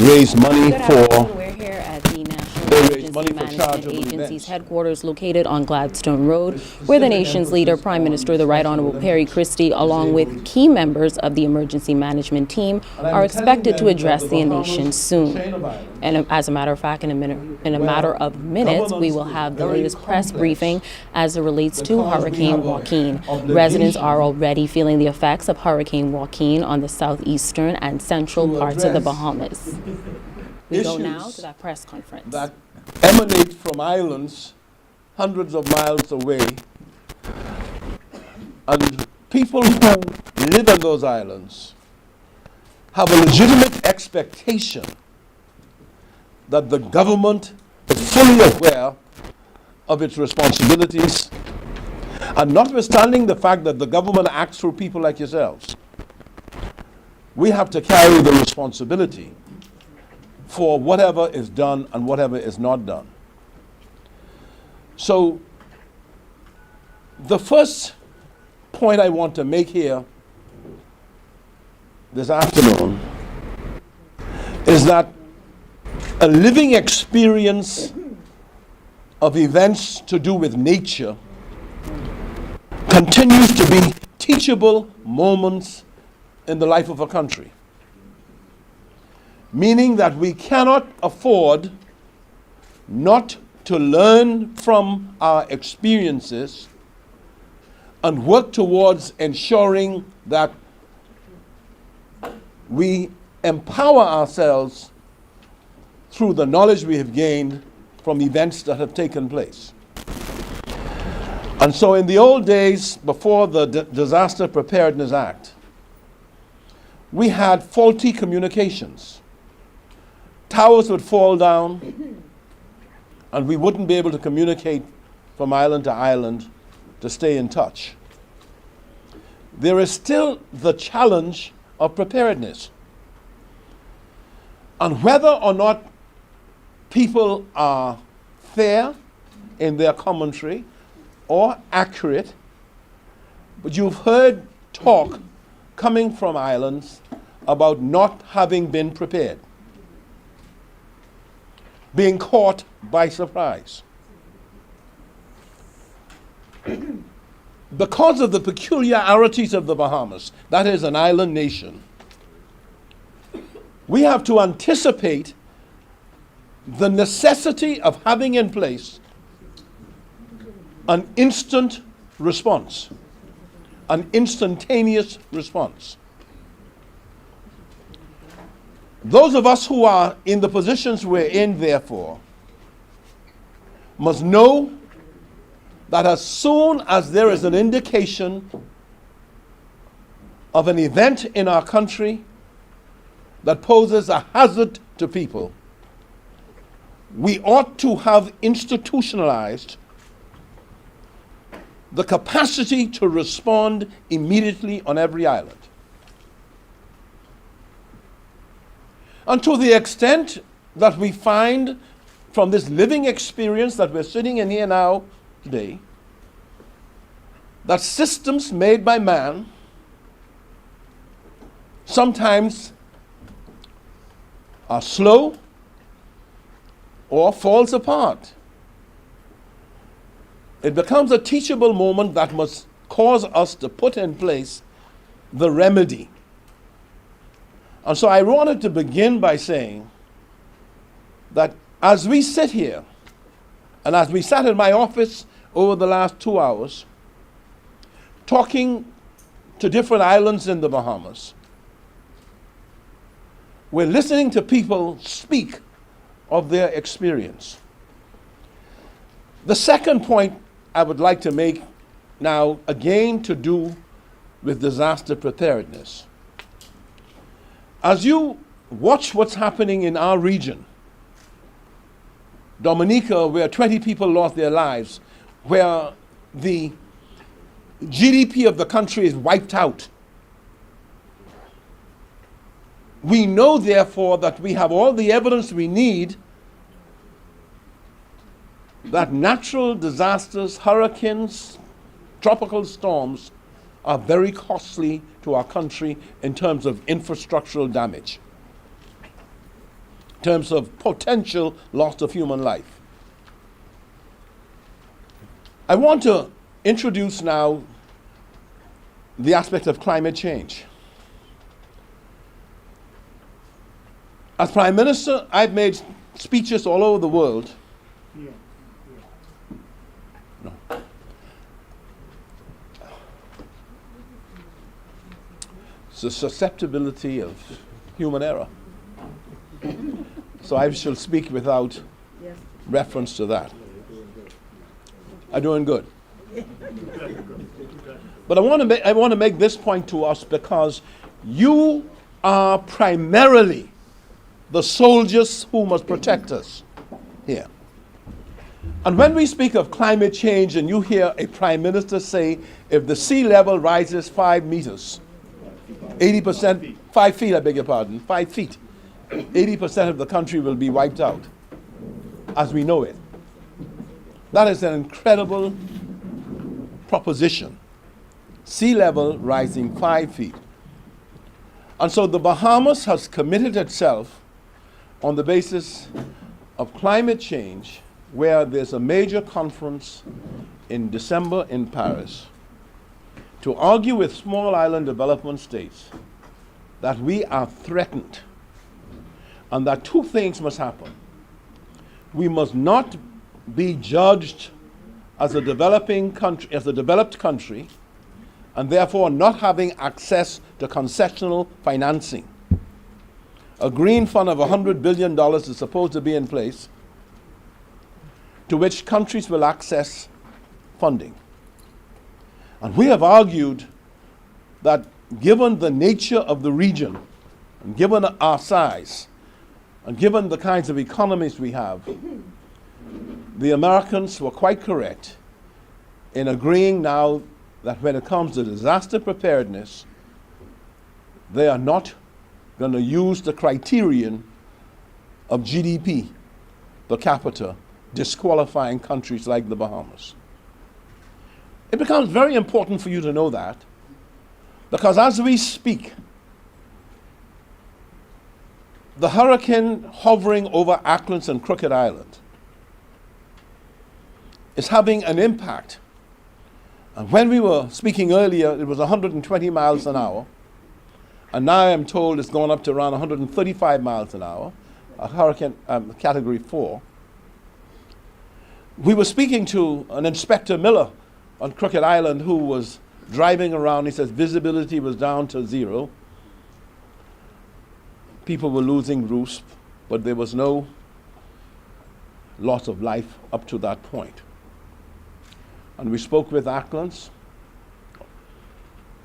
raise money Good afternoon. for We're here at the National They raise Emergency money for Management charitable Agency's events. headquarters located on Gladstone Road, where the nation's leader, Prime Minister, the Right Honorable Perry Christie, along with key members of the emergency management team, are expected to address the nation soon. And as a matter of fact, in a matter of minutes, we will have the latest press briefing as it relates to Hurricane Joaquin. Residents are already feeling the effects of Hurricane Joaquin on the southeastern and central parts of the Bahamas. We go now to that press conference. That emanate from islands hundreds of miles away, and people who live on those islands have a legitimate expectation that the government is fully aware of its responsibilities, and notwithstanding the fact that the government acts through people like yourselves, we have to carry the responsibility for whatever is done and whatever is not done. So the first point I want to make here this afternoon is that a living experience of events to do with nature continues to be teachable moments in the life of a country. Meaning that we cannot afford not to learn from our experiences and work towards ensuring that we empower ourselves through the knowledge we have gained from events that have taken place. And so in the old days, before the Disaster Preparedness Act, we had faulty communications. Towers would fall down, and we wouldn't be able to communicate from island to island to stay in touch. There is still the challenge of preparedness. And whether or not people are fair in their commentary or accurate, but you've heard talk coming from islands about not having been prepared, being caught by surprise. Because of the peculiarities of the Bahamas, that is an island nation, we have to anticipate the necessity of having in place an instant response, an instantaneous response. Those of us who are in the positions we're in, therefore, must know that as soon as there is an indication of an event in our country that poses a hazard to people, we ought to have institutionalized the capacity to respond immediately on every island. And to the extent that we find from this living experience that we're sitting in here now today, that systems made by man sometimes are slow or falls apart, it becomes a teachable moment that must cause us to put in place the remedy. And so I wanted to begin by saying that as we sit here, and as we sat in my office over the last 2 hours, talking to different islands in the Bahamas, we're listening to people speak of their experience. The second point I would like to make now, again to do with disaster preparedness. As you watch what's happening in our region, Dominica, where 20 people lost their lives, where the GDP of the country is wiped out, we know, therefore, that we have all the evidence we need that natural disasters, hurricanes, tropical storms are very costly to our country in terms of infrastructural damage. in terms of potential loss of human life. I want to introduce now the aspect of climate change. As Prime Minister, I've made speeches all over the world. No. It's the susceptibility of human error. So I shall speak without reference to that. I'm doing good. But I want to make this point to us because you are primarily the soldiers who must protect us here. And when we speak of climate change and you hear a prime minister say, if the sea level rises 5 meters, 80%, 5 feet, I beg your pardon, 5 feet, 80% of the country will be wiped out as we know it. That is an incredible proposition. Sea level rising 5 feet. And so the Bahamas has committed itself on the basis of climate change, where there's a major conference in December in Paris, to argue with small island development states that we are threatened and that 2 things must happen. We must not be judged as a developing country, as a developed country, and therefore not having access to concessional financing. A green fund of $100 billion is supposed to be in place to which countries will access funding. And we have argued that given the nature of the region, and given our size, and given the kinds of economies we have, the Americans were quite correct in agreeing now that when it comes to disaster preparedness, they are not going to use the criterion of GDP per capita, disqualifying countries like the Bahamas. It becomes very important for you to know that, because as we speak, the hurricane hovering over Acklands and Crooked Island is having an impact. And when we were speaking earlier, it was 120 miles an hour. And now I'm told it's gone up to around 135 miles an hour, a hurricane category 4. We were speaking to an Inspector Miller on Crooked Island who was driving around. He says visibility was down to 0. People were losing roofs, but there was no loss of life up to that point. And we spoke with Acklands,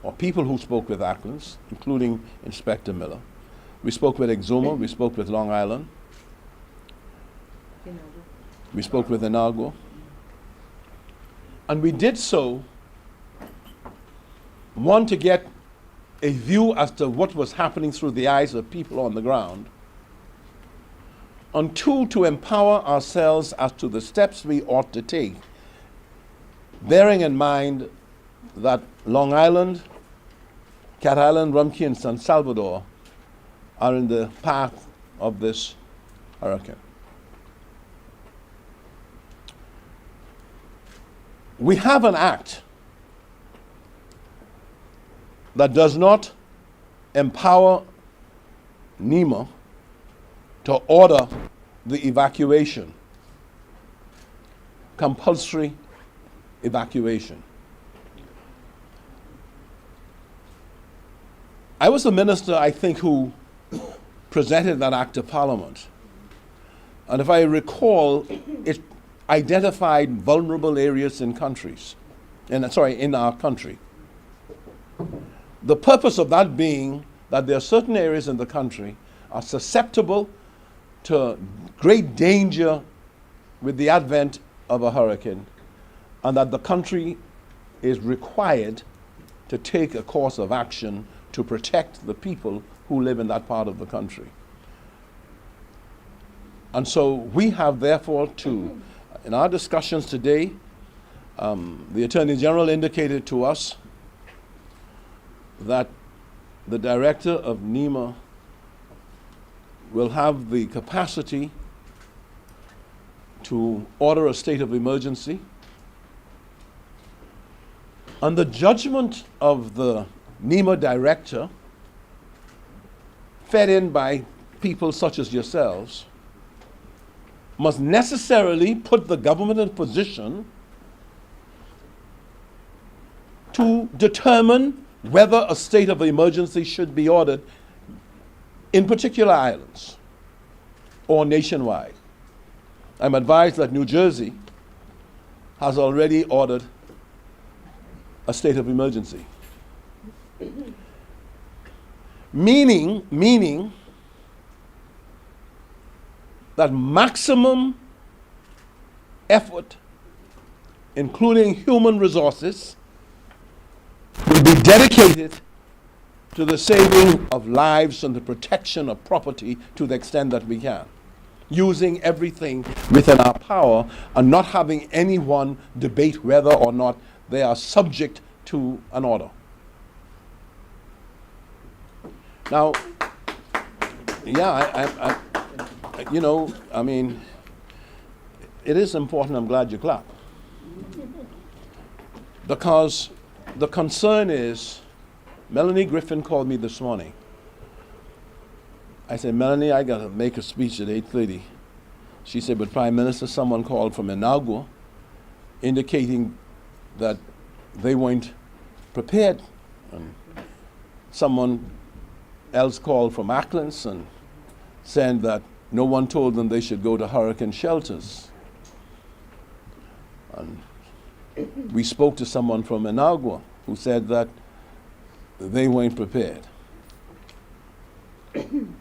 or people who spoke with Acklands, including Inspector Miller. We spoke with Exuma, we spoke with Long Island, we spoke with Inagua. And we did so, one, to get a view as to what was happening through the eyes of people on the ground, and 2, to empower ourselves as to the steps we ought to take, bearing in mind that Long Island, Cat Island, Rumkey, and San Salvador are in the path of this hurricane. We have an act that does not empower NEMA to order the evacuation, compulsory evacuation. I was the minister, I think, who presented that act to Parliament. And if I recall, it identified vulnerable areas in in our country. The purpose of that being that there are certain areas in the country are susceptible to great danger with the advent of a hurricane, and that the country is required to take a course of action to protect the people who live in that part of the country. And so we have therefore to, in our discussions today, the Attorney General indicated to us that the director of NEMA will have the capacity to order a state of emergency. And the judgment of the NEMA director, fed in by people such as yourselves, must necessarily put the government in a position to determine whether a state of emergency should be ordered in particular islands or nationwide. I'm advised that New Jersey has already ordered a state of emergency. Meaning that maximum effort, including human resources, will be dedicated to the saving of lives and the protection of property to the extent that we can, using everything within our power and not having anyone debate whether or not they are subject to an order. Now, yeah, I mean, it is important. I'm glad you clap. Because the concern is, Melanie Griffin called me this morning. I said, Melanie, I got to make a speech at 8:30. She said, but Prime Minister, someone called from Inagua indicating that they weren't prepared. And someone else called from Acklands and said that no one told them they should go to hurricane shelters. And we spoke to someone from Inagua who said that they weren't prepared.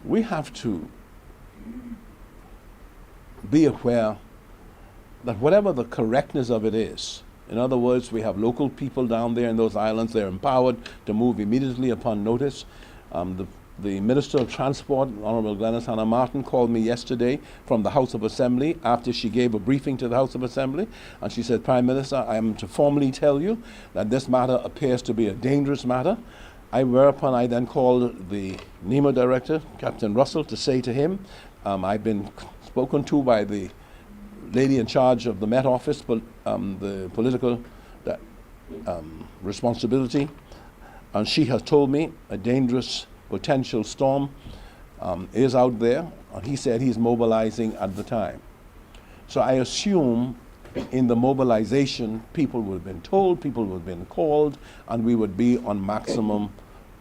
We have to be aware that whatever the correctness of it is, in other words, we have local people down there in those islands, they're empowered to move immediately upon notice. The Minister of Transport, Honorable Glenys Hannah Martin, called me yesterday from the House of Assembly after she gave a briefing to the House of Assembly, and she said, Prime Minister, I am to formally tell you that this matter appears to be a dangerous matter. Whereupon I then called the NEMA director, Captain Russell, to say to him, I've been spoken to by the lady in charge of the Met Office, the political responsibility, and she has told me a dangerous potential storm is out there, and he said he's mobilizing at the time. So I assume in the mobilization, people would have been told, people would have been called, and we would be on maximum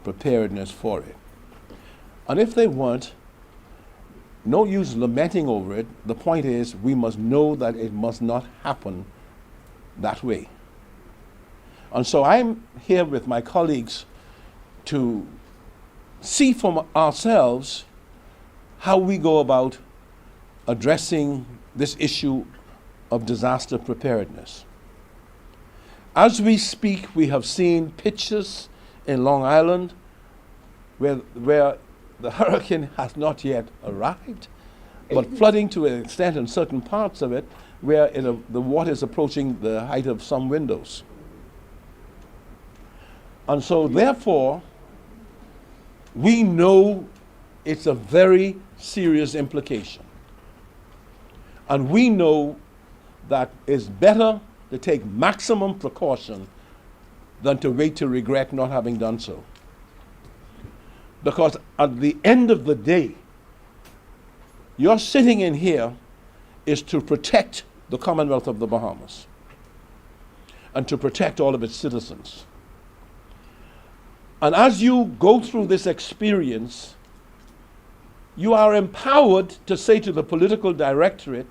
preparedness for it. And if they weren't, no use lamenting over it. The point is, we must know that it must not happen that way. And so I'm here with my colleagues to see from ourselves how we go about addressing this issue of disaster preparedness. As we speak, we have seen pictures in Long Island where the hurricane has not yet arrived, but flooding to an extent in certain parts of it where the water is approaching the height of some windows. And so therefore, we know it's a very serious implication. And we know that it's better to take maximum precaution than to wait to regret not having done so. Because at the end of the day, your sitting in here is to protect the Commonwealth of the Bahamas and to protect all of its citizens. And as you go through this experience, you are empowered to say to the political directorate,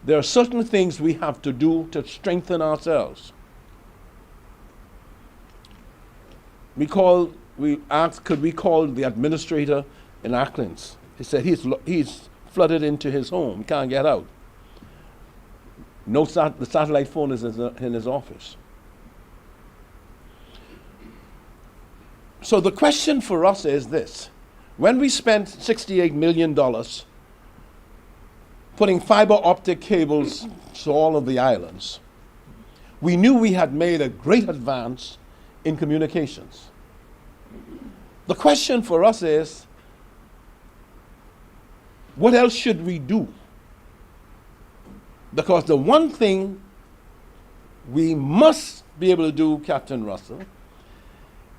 there are certain things we have to do to strengthen ourselves. We asked, could we call the administrator in Acklands? He said he's flooded into his home, he can't get out. The satellite phone is in his office. So the question for us is this. When we spent $68 million putting fiber optic cables to all of the islands, we knew we had made a great advance in communications. The question for us is, what else should we do? Because the one thing we must be able to do, Captain Russell,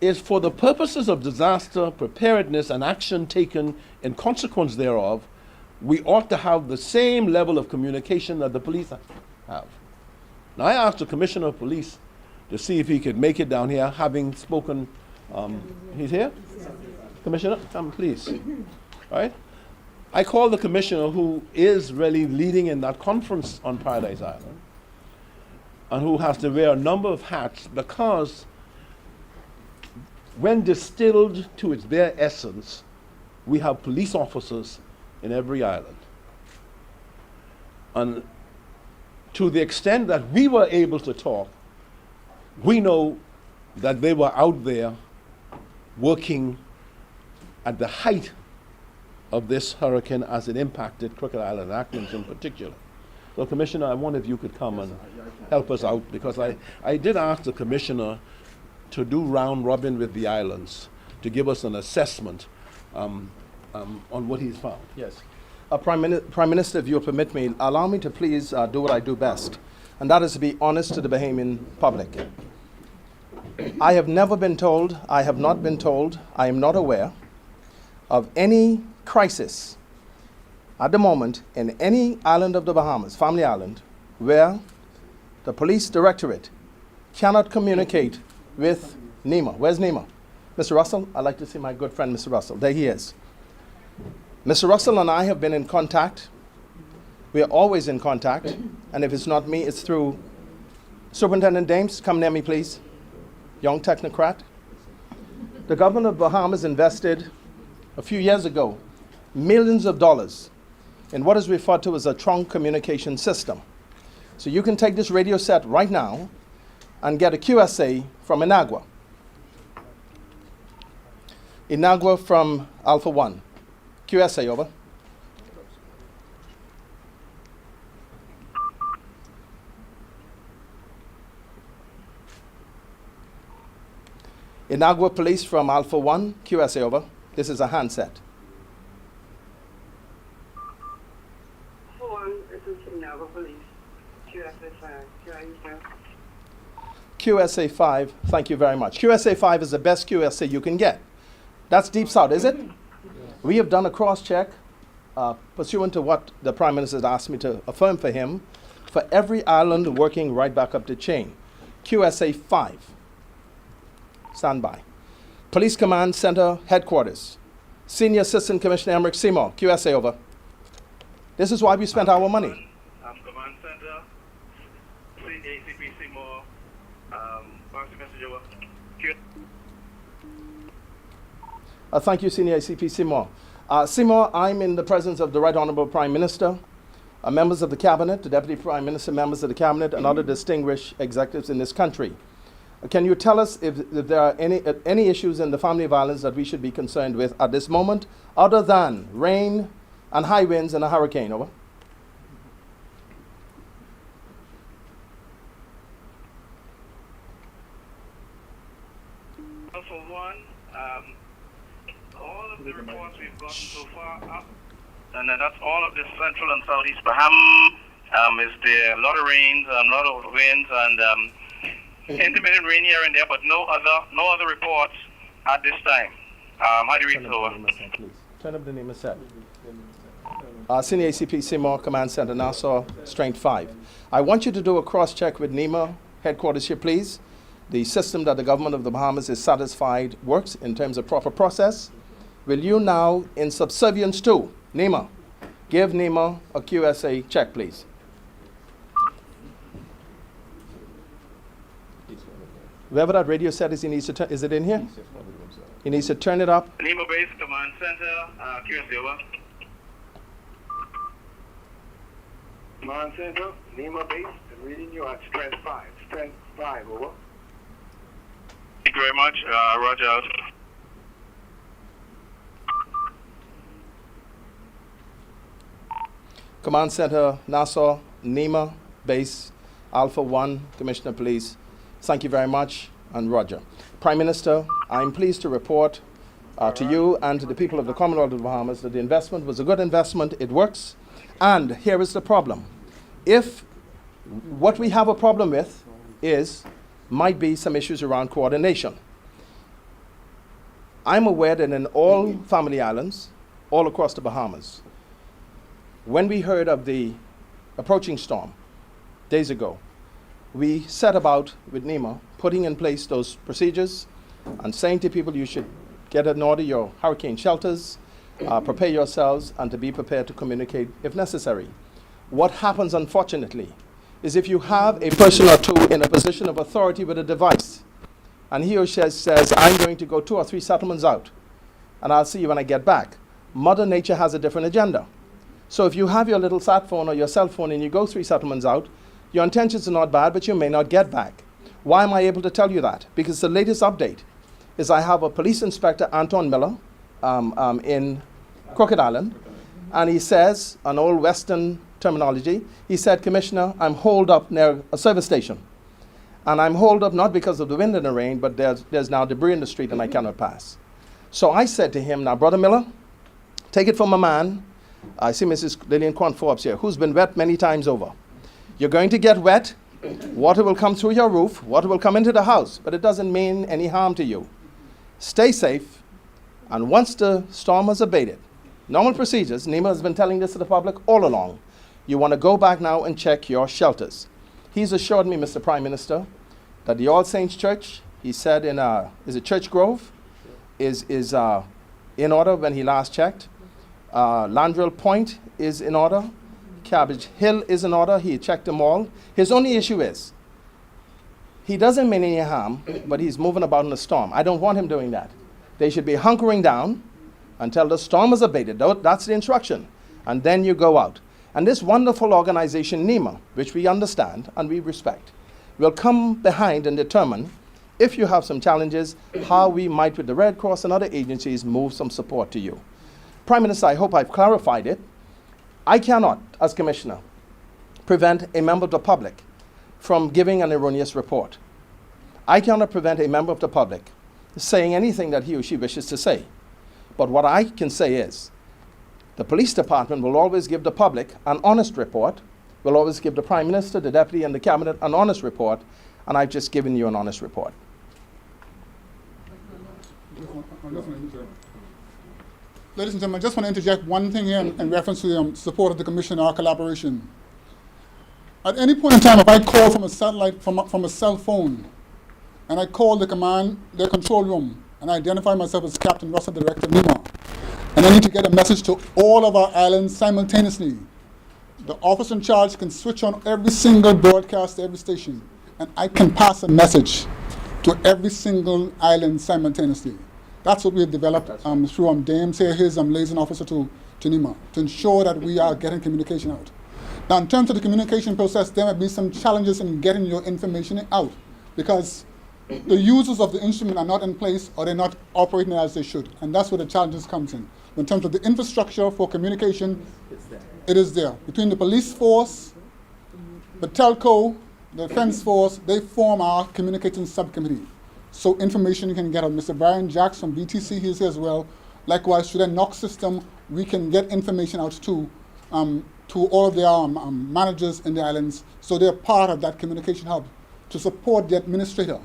is for the purposes of disaster preparedness and action taken in consequence thereof, we ought to have the same level of communication that the police have. Now, I asked the Commissioner of Police to see if he could make it down here, having spoken. He's here? Commissioner, come please. All right? I called the Commissioner, who is really leading in that conference on Paradise Island, and who has to wear a number of hats, because when distilled to its bare essence, we have police officers in every island. And to the extent that we were able to talk, we know that they were out there working at the height of this hurricane as it impacted Crooked Island, Acklands in particular. So, Commissioner, I wonder if you could come and help us out, because I did ask the Commissioner to do round robin with the islands to give us an assessment on what he's found. Yes. Prime Minister, if you'll permit me, allow me to please do what I do best, and that is to be honest to the Bahamian public. I have never been told, I have not been told, I am not aware of any crisis at the moment in any island of the Bahamas, Family Island, where the police directorate cannot communicate with NEMA. Where's NEMA? Mr. Russell, I'd like to see my good friend, Mr. Russell. There he is. Mr. Russell and I have been in contact. We are always in contact. And if it's not me, it's through Superintendent Dames. Come near me, please. Young technocrat. The government of Bahamas invested a few years ago millions of dollars in what is referred to as a trunk communication system. So you can take this radio set right now and get a QSA from Inagua. Inagua from Alpha 1. QSA, over. Inagua Police from Alpha 1. QSA, over. This is a handset. QSA 5, thank you very much. QSA 5 is the best QSA you can get. That's Deep South, is it? We have done a cross-check pursuant to what the Prime Minister has asked me to affirm for him for every island working right back up the chain. QSA 5. Stand by. Police Command Center Headquarters. Senior Assistant Commissioner Emmerich Seymour. QSA, over. This is why we spent our money. Command Center, ACP Seymour, message over. Thank you, Senior ACP Seymour. Seymour, I'm in the presence of the Right Honorable Prime Minister, members of the Cabinet, the Deputy Prime Minister, members of the Cabinet, and other distinguished executives in this country. Can you tell us if there are any issues in the family violence that we should be concerned with at this moment, other than rain and high winds and a hurricane? Over. For one, all of the reports we've gotten so far up, and that's all of the central and southeast Bahamas. Is there a lot of rains, a lot of winds, and intermittent rain here and there, but no other reports at this time. How do you read over? Turn up the NEMA set. Senior ACP Seymour, Command Center, Nassau, Strength 5. I want you to do a cross-check with NEMA headquarters here, please. The system that the government of the Bahamas is satisfied works in terms of proper process. Will you now, in subservience to NEMA, give NEMA a QSA check, please? Wherever that radio set is, he needs to turn. Is it in here? He needs to turn it up. NEMA base, Command Center, QSA, over. Command Center, NEMA base, and reading you at Strength 5. Strength 5, over. Thank you very much. Roger out. Command Center, Nassau, NEMA base, Alpha 1, Commissioner of Police. Thank you very much, and Roger. Prime Minister, I'm pleased to report to you and to the people of the Commonwealth of the Bahamas that the investment was a good investment, it works. And here is the problem. If what we have a problem with might be some issues around coordination. I'm aware that in all family islands, all across the Bahamas, when we heard of the approaching storm days ago, we set about with NEMA putting in place those procedures and saying to people you should get in order your hurricane shelters, prepare yourselves, and to be prepared to communicate if necessary. What happens, unfortunately, is if you have a person or two in a position of authority with a device, and he or she says, I'm going to go 2 or 3 settlements out, and I'll see you when I get back. Mother Nature has a different agenda. So if you have your little sat phone or your cell phone and you go 3 settlements out, your intentions are not bad, but you may not get back. Why am I able to tell you that? Because the latest update is I have a police inspector, Anton Miller, in Crooked Island, and he says, an old Western terminology, he said, Commissioner, I'm holed up near a service station. And I'm holed up not because of the wind and the rain, but there's now debris in the street and I cannot pass. So I said to him, now, Brother Miller, take it from a man, I see Mrs. Lillian Quan Forbes here, who's been wet many times over. You're going to get wet, water will come through your roof, water will come into the house, but it doesn't mean any harm to you. Stay safe, and once the storm has abated, normal procedures, NEMA has been telling this to the public all along, you want to go back now and check your shelters. He's assured me, Mr. Prime Minister, that the All Saints Church, he said in, is it Church Grove, is in order when he last checked. Landrill Point is in order. Cabbage Hill is in order. He checked them all. His only issue is, he doesn't mean any harm, but he's moving about in a storm. I don't want him doing that. They should be hunkering down until the storm is abated. That's the instruction. And then you go out. And this wonderful organization, NEMA, which we understand and we respect, will come behind and determine, if you have some challenges, how we might, with the Red Cross and other agencies, move some support to you. Prime Minister, I hope I've clarified it. I cannot, as Commissioner, prevent a member of the public from giving an erroneous report. I cannot prevent a member of the public saying anything that he or she wishes to say. But what I can say is, the police department will always give the public an honest report, will always give the Prime Minister, the Deputy, and the Cabinet an honest report, and I've just given you an honest report. Ladies and gentlemen, I just want to interject one thing here in reference to the support of the Commission and our collaboration. At any point in time, if I call from a satellite, from a cell phone, and I call the control room, and I identify myself as Captain Russell, Director of NEMA, and I need to get a message to all of our islands simultaneously, the officer in charge can switch on every single broadcast to every station, and I can pass a message to every single island simultaneously. That's what we have developed through Dame say his liaison officer to NEMA, to ensure that we are getting communication out. Now, in terms of the communication process, there might be some challenges in getting your information out, because the users of the instrument are not in place or they're not operating as they should, and that's where the challenges comes in. In terms of the infrastructure for communication, it is there. Between the police force, the telco, the defense force, they form our communication subcommittee. So information can get out. Mr. Brian Jacks from BTC, he's here as well. Likewise, through the NOC system, we can get information out to all of their managers in the islands, so they're part of that communication hub to support the administrator.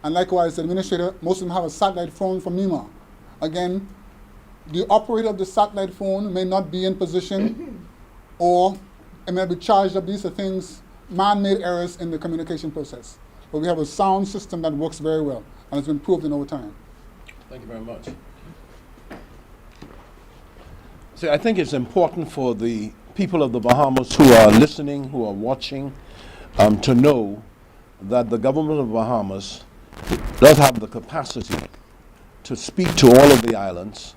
And likewise, the administrator, most of them have a satellite phone from NEMA. Again, the operator of the satellite phone may not be in position, or it may be charged up. These are things, man-made errors in the communication process. But we have a sound system that works very well, and it's been proven over time. Thank you very much. See, I think it's important for the people of the Bahamas who are listening, who are watching, to know that the government of Bahamas does have the capacity to speak to all of the islands,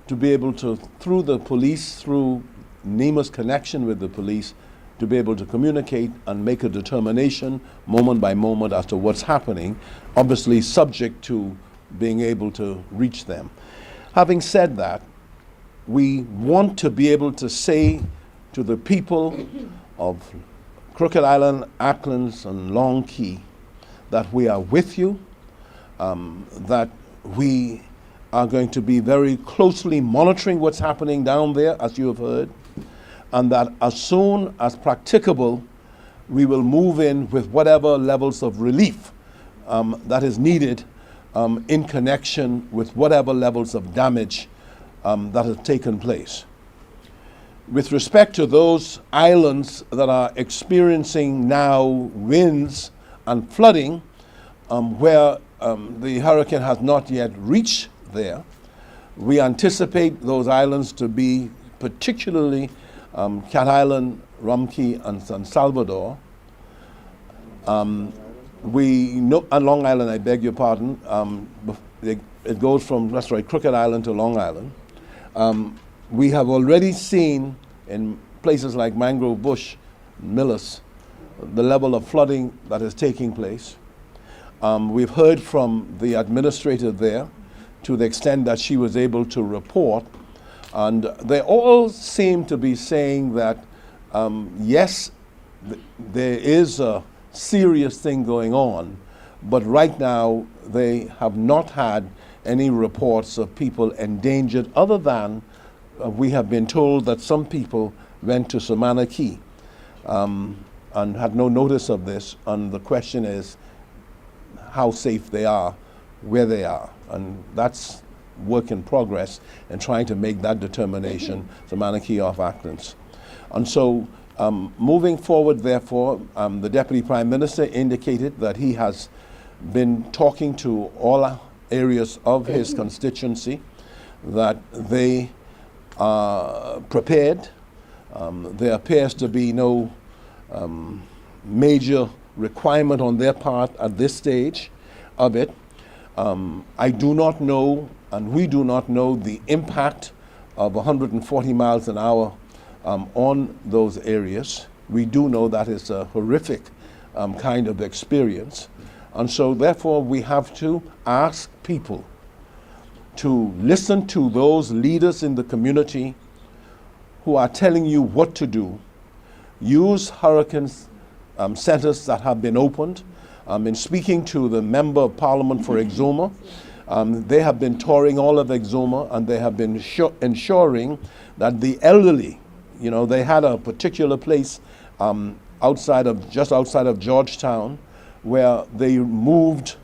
to be able to, through the police, through NEMA's connection with the police, to be able to communicate and make a determination moment by moment as to what's happening, obviously subject to being able to reach them. Having said that, we want to be able to say to the people of Crooked Island, Acklands, and Long Key that we are with you, that we are going to be very closely monitoring what's happening down there, as you have heard, and that as soon as practicable, we will move in with whatever levels of relief that is needed in connection with whatever levels of damage that have taken place. With respect to those islands that are experiencing now winds and flooding, where the hurricane has not yet reached there, we anticipate those islands to be particularly Cat Island, Rumkey, and San Salvador. We know, and Long Island, I beg your pardon, it goes from, that's right, Crooked Island to Long Island. We have already seen in places like Mangrove Bush, Millis, the level of flooding that is taking place. We've heard from the administrator there to the extent that she was able to report, and they all seem to be saying that yes, there is a serious thing going on, but right now they have not had any reports of people endangered, other than we have been told that some people went to Samana Key and had no notice of this, and the question is how safe they are, where they are, and that's work in progress in trying to make that determination, Samana Key off Acklands. And so moving forward, therefore, the Deputy Prime Minister indicated that he has been talking to all areas of his constituency, that they are prepared. There appears to be no major requirement on their part at this stage of it. I do not know, and we do not know, the impact of 140 miles an hour on those areas. We do know that it's a horrific kind of experience. And so therefore we have to ask people to listen to those leaders in the community who are telling you what to do. Use hurricane centers that have been opened. In speaking to the Member of Parliament for Exuma, they have been touring all of Exuma, and they have been ensuring that the elderly, you know, they had a particular place just outside of Georgetown, where they moved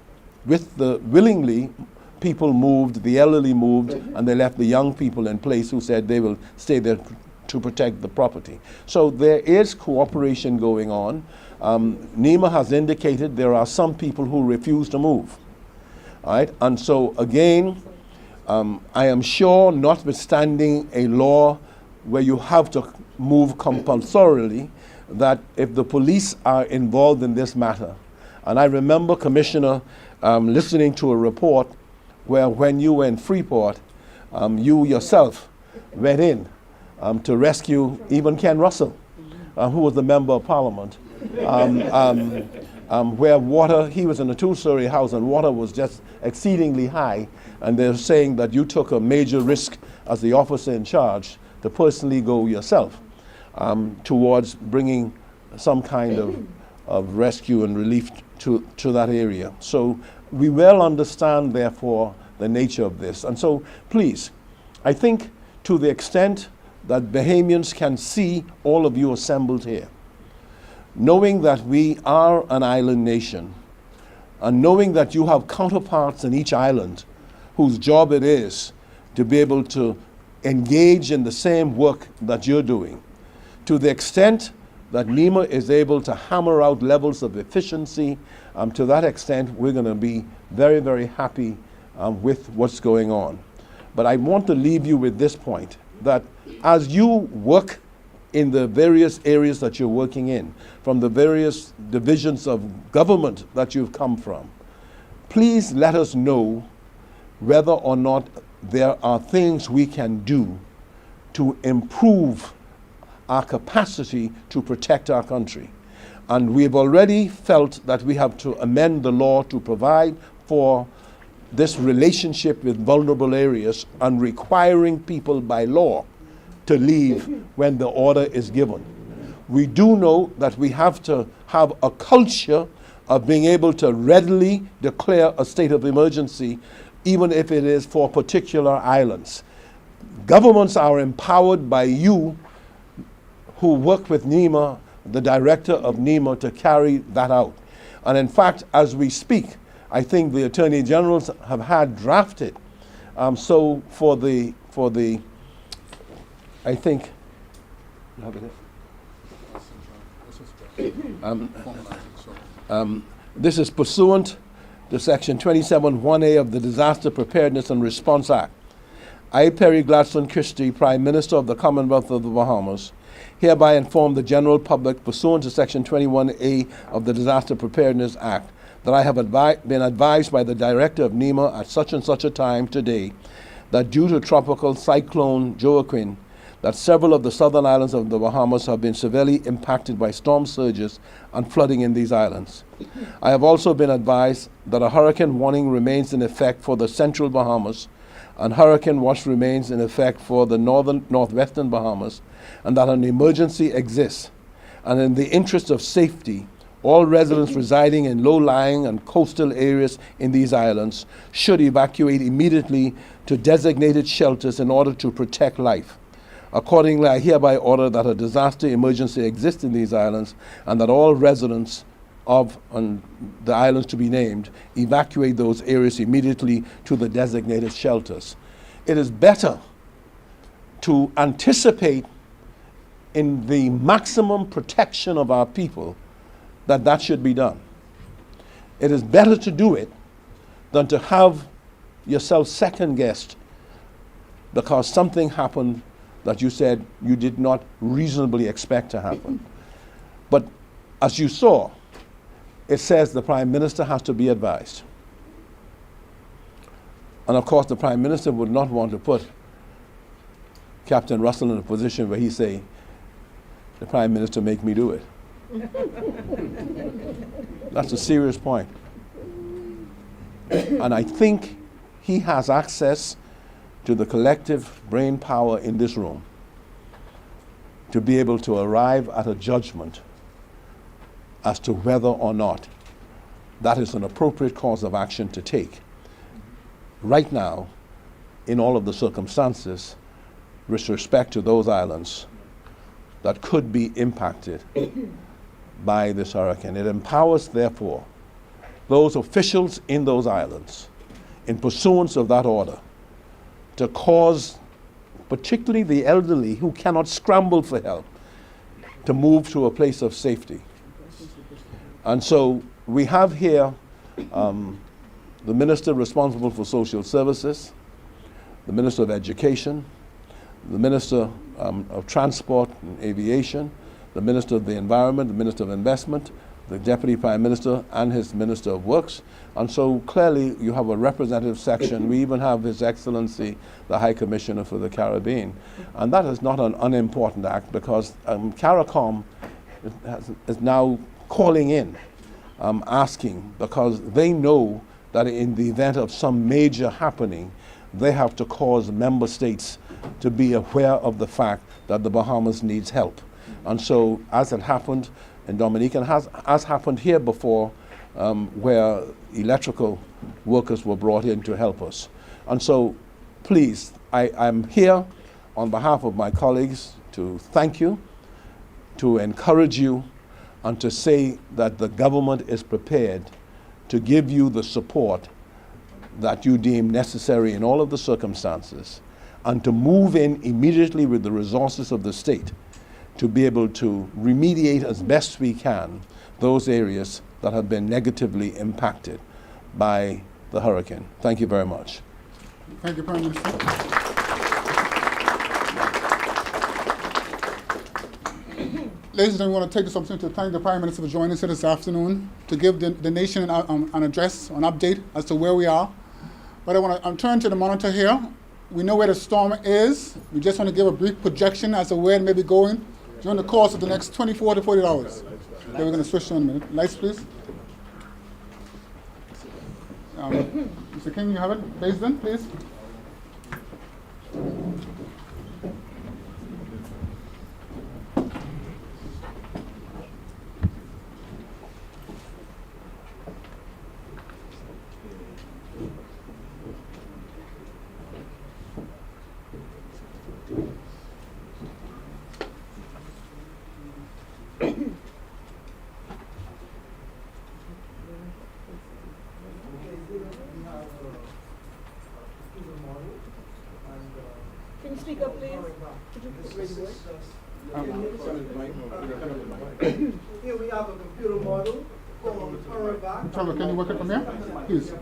willingly, people moved, the elderly moved, and they left the young people in place who said they will stay there to protect the property. So there is cooperation going on. NEMA has indicated there are some people who refuse to move. All right? And so again, I am sure, notwithstanding a law where you have to move compulsorily, that if the police are involved in this matter, and I remember, Commissioner, listening to a report where when you were in Freeport, you yourself went in to rescue even Ken Russell, who was the Member of Parliament, where water, he was in a two-story house and water was just exceedingly high, and they're saying that you took a major risk as the officer in charge to personally go yourself towards bringing some kind of rescue and relief to that area. So we well understand, therefore, the nature of this. And so, please, I think to the extent that Bahamians can see all of you assembled here, knowing that we are an island nation, and knowing that you have counterparts in each island whose job it is to be able to engage in the same work that you're doing, to the extent that NEMA is able to hammer out levels of efficiency, to that extent we're going to be very, very happy with what's going on. But I want to leave you with this point, that as you work in the various areas that you're working in, from the various divisions of government that you've come from, please let us know whether or not there are things we can do to improve our capacity to protect our country. And we've already felt that we have to amend the law to provide for this relationship with vulnerable areas and requiring people by law to leave when the order is given. We do know that we have to have a culture of being able to readily declare a state of emergency even if it is for particular islands. Governments are empowered by you who work with NEMA, the director of NEMA, to carry that out. And in fact, as we speak, I think the Attorney Generals have had drafted. So for the, I think, you have it? This is pursuant to Section 27(1)(a) of the Disaster Preparedness and Response Act. I, Perry Christie, Prime Minister of the Commonwealth of the Bahamas, hereby inform the general public, pursuant to Section 21(a) of the Disaster Preparedness Act, that I have been advised by the Director of NEMA at such and such a time today that due to Tropical Cyclone Joaquin, that several of the southern islands of the Bahamas have been severely impacted by storm surges and flooding in these islands. I have also been advised that a hurricane warning remains in effect for the central Bahamas, and hurricane watch remains in effect for the northwestern Bahamas, and that an emergency exists. And in the interest of safety, all residents residing in low-lying and coastal areas in these islands should evacuate immediately to designated shelters in order to protect life. Accordingly, I hereby order that a disaster emergency exists in these islands, and that all residents of the islands to be named evacuate those areas immediately to the designated shelters. It is better to anticipate in the maximum protection of our people that should be done. It is better to do it than to have yourself second-guessed because something happened that you said you did not reasonably expect to happen. But as you saw, it says the Prime Minister has to be advised. And of course, the Prime Minister would not want to put Captain Russell in a position where he say, the Prime Minister make me do it. That's a serious point. And I think he has access to the collective brain power in this room to be able to arrive at a judgment as to whether or not that is an appropriate course of action to take right now in all of the circumstances with respect to those islands that could be impacted by this hurricane. It empowers, therefore, those officials in those islands, in pursuance of that order, to cause particularly the elderly who cannot scramble for help to move to a place of safety. And so we have here the Minister responsible for Social Services, the Minister of Education, the Minister of Transport and Aviation, the Minister of the Environment, the Minister of Investment, the Deputy Prime Minister, and his Minister of Works. And so clearly you have a representative section. We even have His Excellency, the High Commissioner for the Caribbean. And that is not an unimportant act because CARICOM is now calling in, asking, because they know that in the event of some major happening, they have to cause member states to be aware of the fact that the Bahamas needs help. And so, as it happened in Dominica, and as happened here before, where electrical workers were brought in to help us. And so, please, I'm here on behalf of my colleagues to thank you, to encourage you, and to say that the government is prepared to give you the support that you deem necessary in all of the circumstances, and to move in immediately with the resources of the state to be able to remediate as best we can those areas that have been negatively impacted by the hurricane. Thank you very much. Thank you, Prime Minister. Ladies and gentlemen, I want to take this opportunity to thank the Prime Minister for joining us here this afternoon to give the nation an address, an update as to where we are. But I want to turn to the monitor here. We know where the storm is. We just want to give a brief projection as to where it may be going during the course of the next 24 to 40 hours. Then we're going to switch to in a minute. Lights, please. Mr. King, you have it? Basin, please. Here we have a computer model called Hurricane. Trevor, can you work it from here? Please.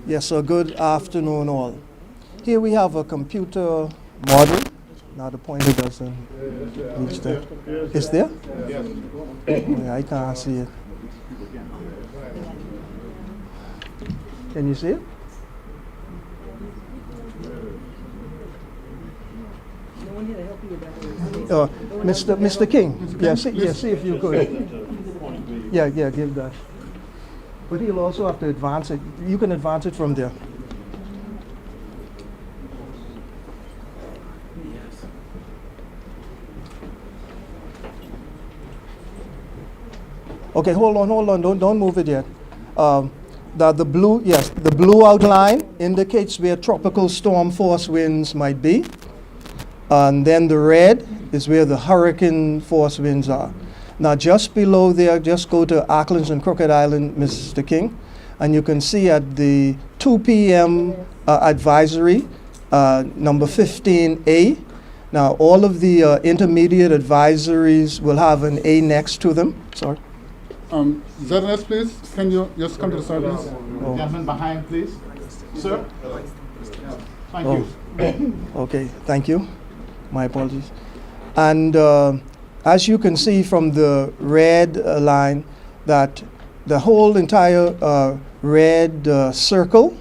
Yes, so good afternoon all. Here we have a computer model. Now the pointer doesn't reach there. It's there? Yeah, I can't see it. Can you see it? Mr. King, see if you could. Yeah, give that. But he'll also have to advance it. You can advance it from there. Okay, hold on, don't move it yet. The blue outline indicates where tropical storm force winds might be. And then the red is where the hurricane force winds are. Now just below there, just go to Auckland's and Crooked Island, Mr. King, and you can see at the 2 p.m. Advisory, number 15A. Now all of the intermediate advisories will have an A next to them. Sorry. ZNS, please. Can you just come to the side, please? Oh. Gentleman behind, please. Sir? Thank you. Okay, thank you. My apologies. And as you can see from the red line, that the whole entire red circle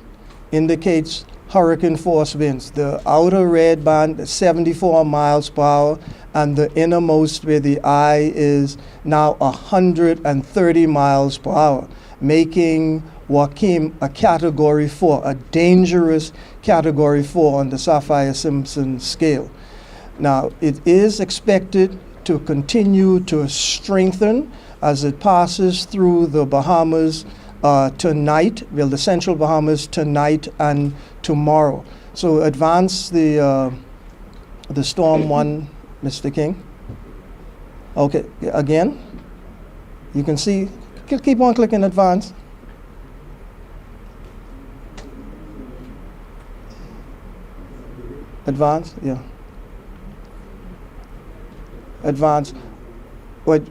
indicates hurricane force winds. The outer red band is 74 miles per hour, and the innermost where the eye is now 130 miles per hour, making Joaquin a Category 4, a dangerous Category 4 on the Saffir-Simpson scale. Now, it is expected to continue to strengthen as it passes through the Bahamas tonight, well, the central Bahamas tonight and tomorrow. So advance the storm one, Mr. King. Okay, again, you can see, keep on clicking advance. Advance, yeah. Advance. But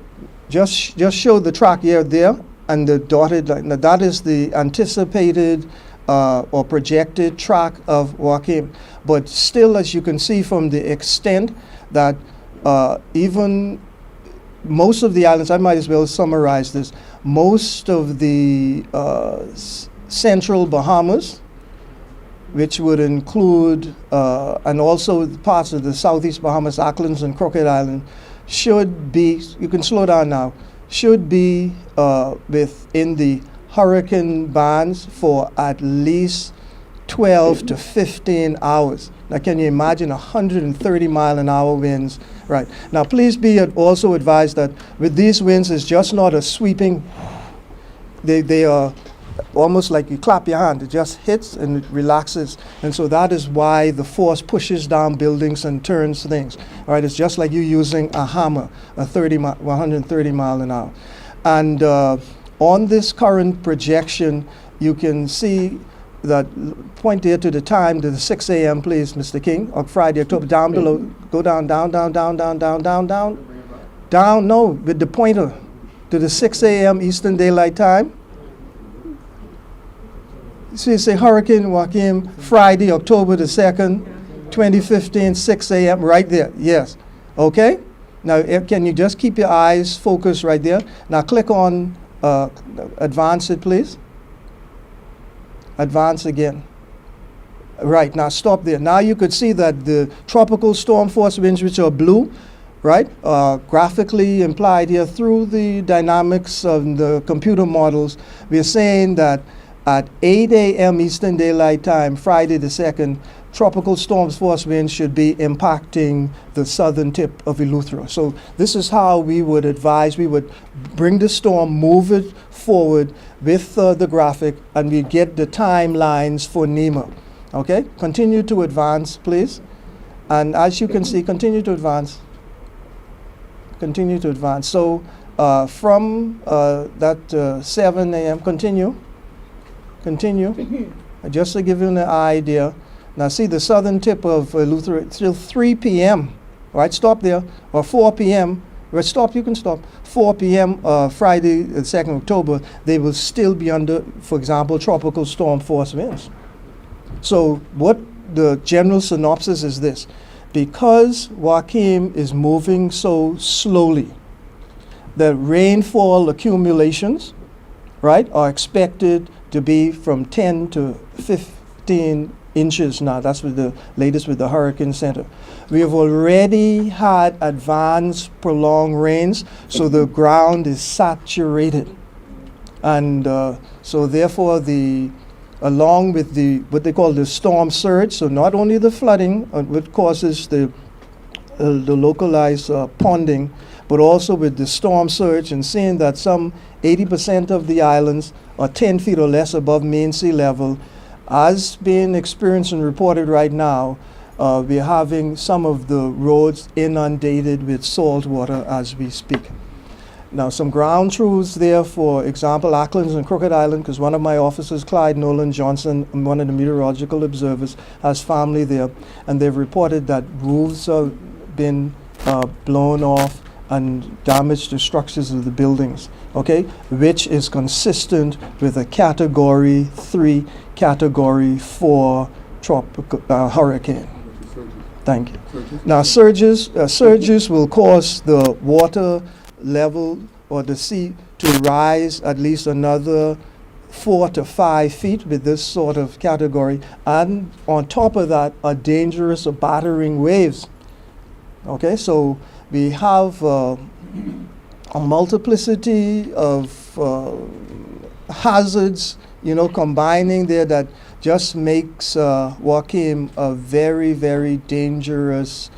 just show the track here there and the dotted line. Now that is the anticipated or projected track of Joaquin. But still, as you can see from the extent that even most of the islands, I might as well summarize this, most of the central Bahamas, which would include, and also parts of the southeast Bahamas, Auckland's and Crooked Island, should be, you can slow down now, should be within the hurricane bands for at least 12 to 15 hours. Now, can you imagine 130 mile an hour winds? Right. Now, please be also advised that with these winds, it's just not a sweeping, they are almost like you clap your hand. It just hits and it relaxes. And so that is why the force pushes down buildings and turns things. All right, it's just like you using a hammer, 130 mile an hour. And on this current projection, you can see that, point there to the time, to the 6 a.m., please, Mr. King, on Friday, October, down below, go down, down, no, with the pointer, to the 6 a.m. Eastern Daylight Time. So you say Hurricane Joaquin, Friday, October the 2nd, 2015, 6 a.m., right there, yes. Okay? Now, can you just keep your eyes focused right there? Now, click on advance it, please. Advance again. Right, now stop there. Now you could see that the tropical storm force winds, which are blue, right, graphically implied here through the dynamics of the computer models. We're saying that at 8 a.m. Eastern Daylight Time, Friday the 2nd, tropical storms force winds should be impacting the southern tip of Eleuthera. So this is how we would advise. We would bring the storm, move it forward with the graphic, and we get the timelines for NEMA. Okay, continue to advance, please. And as you can see, continue to advance. Continue to advance. So from that 7 a.m., continue. Just to give you an idea. Now see the southern tip of Luther till 3 p.m. Right, stop there. Or 4 p.m. Right, stop, you can stop. 4 p.m. Friday, the 2nd October, they will still be under, for example, tropical storm force winds. So what the general synopsis is this. Because Joaquin is moving so slowly, the rainfall accumulations, right, are expected to be from 10 to 15 inches now. That's with the latest with the Hurricane Center. We have already had advanced prolonged rains, so the ground is saturated. And so therefore along with what they call the storm surge, so not only the flooding, which causes the localized ponding, but also with the storm surge, and seeing that some 80% of the islands are 10 feet or less above mean sea level, as being experienced and reported right now, we're having some of the roads inundated with salt water as we speak. Now, some ground truths there, for example, Acklands and Crooked Island, because one of my officers, Clyde Nolan Johnson, one of the meteorological observers, has family there, and they've reported that roofs have been blown off and damaged the structures of the buildings, okay, which is consistent with a Category 3, Category 4 tropical hurricane. Thank you. Now, surges will cause the water level or the sea to rise at least another 4 to 5 feet with this sort of category, and on top of that are dangerous or battering waves. Okay, so we have a multiplicity of hazards, combining there, that just makes Joaquin a very, very dangerous,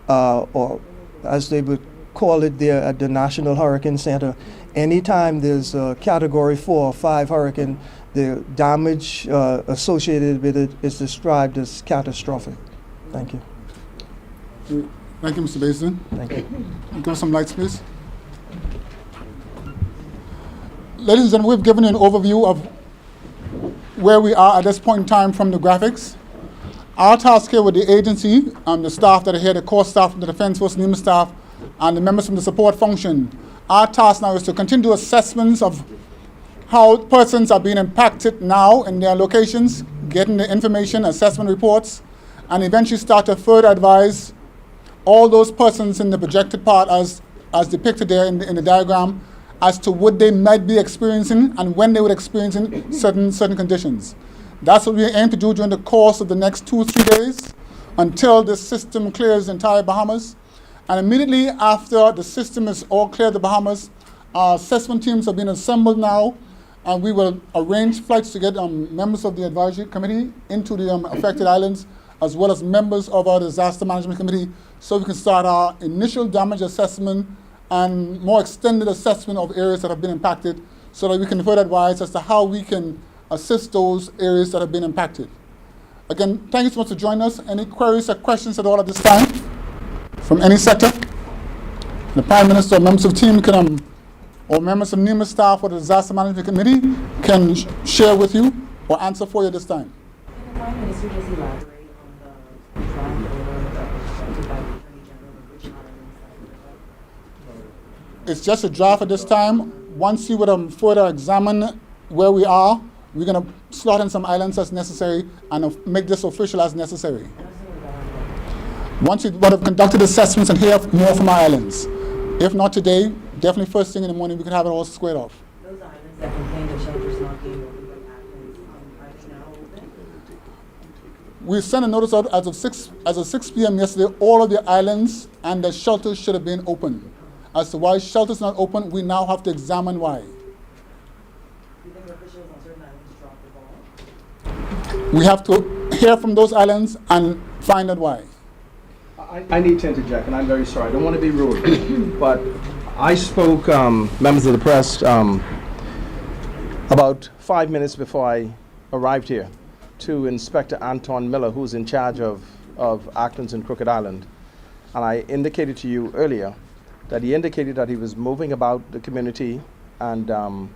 or as they would call it there at the National Hurricane Center. Anytime there's a Category 4 or 5 hurricane, the damage associated with it is described as catastrophic. Thank you. Thank you, Mr. Basin. Thank you. Give us some lights, please. Ladies and gentlemen, we've given you an overview of where we are at this point in time from the graphics. Our task here with the agency, the staff that are here, the core staff from the Defense Force, NEMA staff, and the members from the support function, our task now is to continue assessments of how persons are being impacted now in their locations, getting the information, assessment reports, and eventually start to further advise all those persons in the projected part as depicted there in the diagram as to what they might be experiencing and when they would experience certain conditions. That's what we aim to do during the course of the next 2-3 days until the system clears the entire Bahamas. And immediately after the system is all cleared the Bahamas, our assessment teams have been assembled now, and we will arrange flights to get members of the advisory committee into the affected islands, as well as members of our disaster management committee, so we can start our initial damage assessment and more extended assessment of areas that have been impacted, so that we can further advise as to how we can assist those areas that have been impacted. Again, thank you so much for joining us. Any queries or questions at all at this time from any sector? The Prime Minister or members of the team can, or members of NEMA staff or the Disaster Management Committee can share with you or answer for you this time. Can the Prime Minister just elaborate on the draft order that was drafted by the Attorney General of which islands that It's just a draft at this time. Once you would further examine where we are, we're going to slot in some islands as necessary and make this official as necessary. Once we would have conducted assessments and hear more from our islands. If not today, definitely first thing in the morning, we can have it all squared off. those islands that complained of shelters not being open by Athens, are they now open? We sent a notice out as of 6 p.m. yesterday. All of the islands and the shelters should have been open. As to why shelters not open, we now have to examine why. Do you think officials on certain islands dropped the ball? We have to hear from those islands and find out why. I need to interject, and I'm very sorry. I don't want to be rude, but I spoke, members of the press, about 5 minutes before I arrived here to Inspector Anton Miller, who's in charge of of Acklands and Crooked Island. And I indicated to you earlier that he indicated that he was moving about the community, and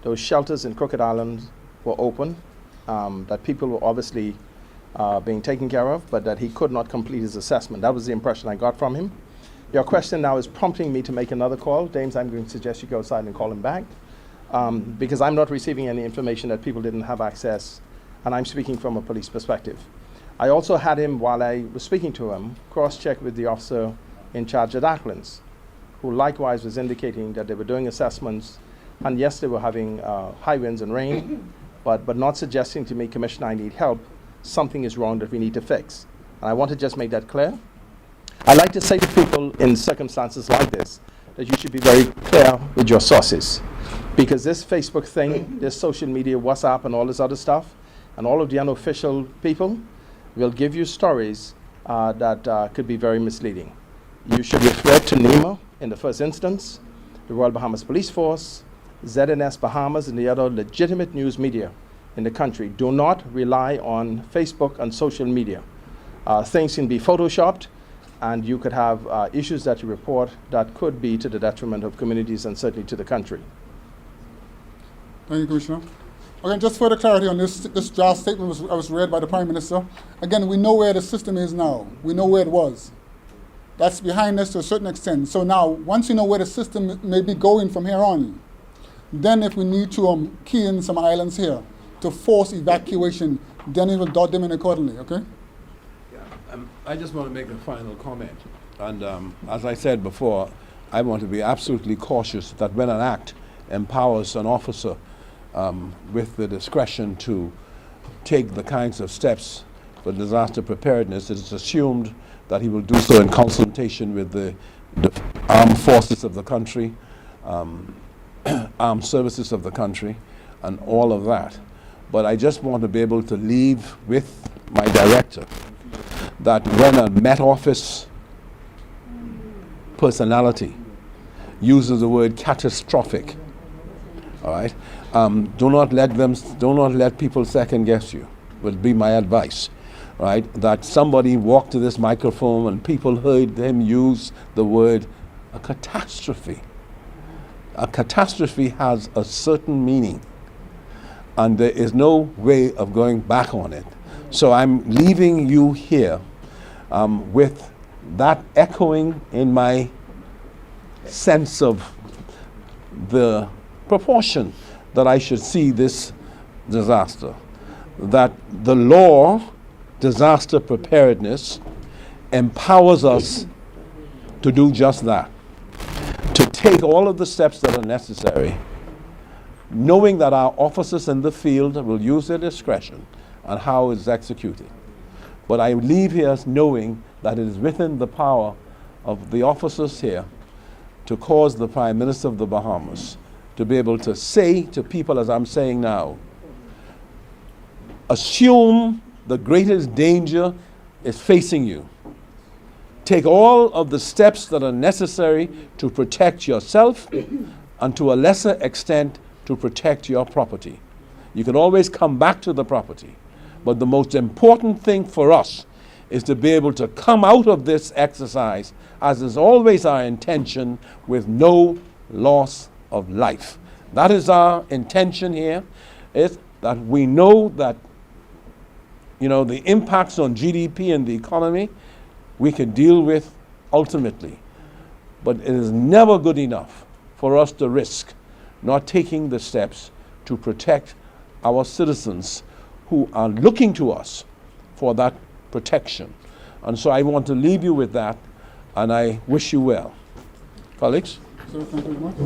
those shelters in Crooked Island were open, that people were obviously being taken care of, but that he could not complete his assessment. That was the impression I got from him. Your question now is prompting me to make another call. James, I'm going to suggest you go outside and call him back, because I'm not receiving any information that people didn't have access, and I'm speaking from a police perspective. I also had him, while I was speaking to him, cross-check with the officer in charge at Acklands, who likewise was indicating that they were doing assessments, and yes, they were having high winds and rain, but not suggesting to me, Commissioner, I need help. Something is wrong that we need to fix. And I want to just make that clear. I like to say to people in circumstances like this that you should be very clear with your sources. Because this Facebook thing, this social media, WhatsApp, and all this other stuff, and all of the unofficial people will give you stories that could be very misleading. You should refer to NEMA in the first instance, the Royal Bahamas Police Force, ZNS Bahamas, and the other legitimate news media in the country. Do not rely on Facebook and social media. Things can be photoshopped, and you could have issues that you report that could be to the detriment of communities and certainly to the country. Thank you, Commissioner. Again, just further clarity on this draft statement was read by the Prime Minister. Again, we know where the system is now. We know where it was. That's behind us to a certain extent. So now, once you know where the system may be going from here on, then if we need to key in some islands here to force evacuation, then we will dot them in accordingly, okay? Yeah, I just want to make a final comment. And as I said before, I want to be absolutely cautious that when an act empowers an officer with the discretion to take the kinds of steps for disaster preparedness, it is assumed that he will do so in consultation with the armed forces of the country, armed services of the country, and all of that. But I just want to be able to leave with my director that when a Met Office personality uses the word catastrophic, all right, do not let people second guess you, would be my advice, right? That somebody walked to this microphone and people heard them use the word a catastrophe. A catastrophe has a certain meaning, and there is no way of going back on it. So I'm leaving you here with that echoing in my sense of the proportion that I should see this disaster. That the law, disaster preparedness, empowers us to do just that. To take all of the steps that are necessary, knowing that our officers in the field will use their discretion on how it's executed. But I leave here knowing that it is within the power of the officers here to cause the Prime Minister of the Bahamas to be able to say to people, as I'm saying now, assume the greatest danger is facing you. Take all of the steps that are necessary to protect yourself and to a lesser extent to protect your property. You can always come back to the property, but the most important thing for us is to be able to come out of this exercise, as is always our intention, with no loss of life. That is our intention here, is that we know that, you know, the impacts on GDP and the economy we can deal with ultimately. But it is never good enough for us to risk not taking the steps to protect our citizens who are looking to us for that protection. And so I want to leave you with that, and I wish you well. Colleagues? So, thank you very much.